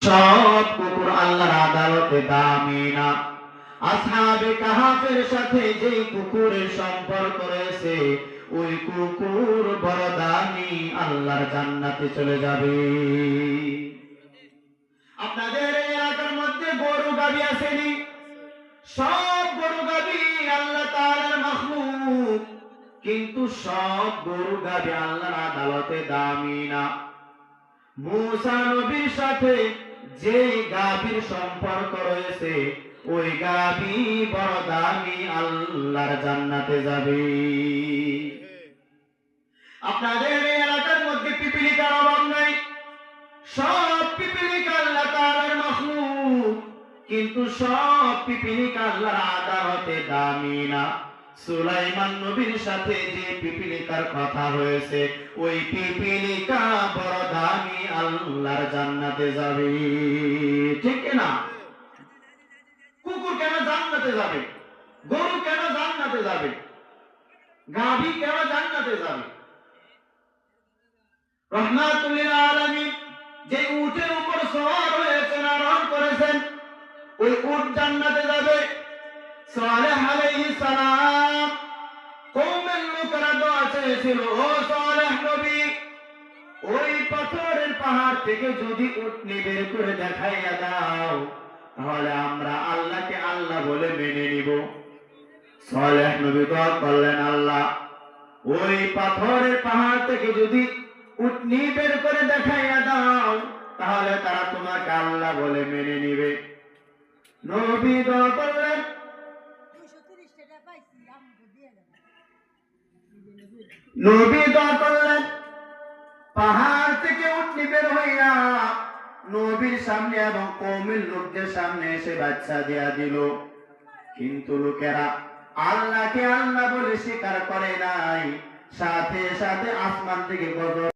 সব কুকুর আল্লাহর আদালতে দামি না। আসহাবে কাহাফের সাথে যে কুকুরের সম্পর্ক রয়েছে ওই কুকুর বড় দামি, আল্লাহর জান্নাতে চলে যাবে। আপনাদের এলাকার মধ্যে গরু গাবি আসেনি? সব গরু গাবি আল্লাহ তাআলার মাখলুক, কিন্তু সব গরু গাবি আল্লাহর আদালতে দামি না। মুসা নবীর সাথে যে গাভীর সম্পর্ক রয়েছে ওই গাভী বড় দামি, আল্লাহর জান্নাতে যাবে। আপনাদের এলাকার মধ্যে পিপিলিকার অভাব নাই, সব পিপিলিকা আল্লাহ তাআলার মাখলুক, কিন্তু সব পিপিলিকা আল্লাহর আদালতে দামি না। সুলাইমান নবীর সাথে যে পিপিলিকার কথা হয়েছে ওই পিপিলিকা বড় দামি, আল্লাহর জান্নাতে যাবে। ঠিক না? কুকুর কেন জান্নাতে যাবে? গরু কেন জান্নাতে যাবে? গাভী কেন জান্নাতে যাবে? রহমাতুল লিল আলামিন যে উটের উপর সওয়ার হয়েছেন, আরোহণ করেছেন, ওই উট জান্নাতে যাবে। সালেহ আলাইহিস সালাম কওমের লোকেরা দোয়া চেয়েছিল, ও সালেহ নবী, ওই পাথরের পাহাড় থেকে যদি উটনি বের করে দেখাইয়া দাও তাহলে আমরা আল্লাহকে আল্লাহ বলে মেনে নিব। সালেহ নবী দোয়া করলেন, আল্লাহ ওই পাথরের পাহাড় থেকে যদি উটনি বের করে দেখাইয়া দাও তাহলে তারা তোমাকে আল্লাহ বলে মেনে নিবে। নবী দোয়া করলেন, পাহাড় থেকে উটনি বের হইয়া নবীর সামনে এবং কওমের লোকদের সামনে এসে বাচ্চা দেয়া দিল। কিন্তু লোকেরা আল্লাহকে আল্লাহ বলে স্বীকার করে নাই, সাথে সাথে আসমান থেকে গজব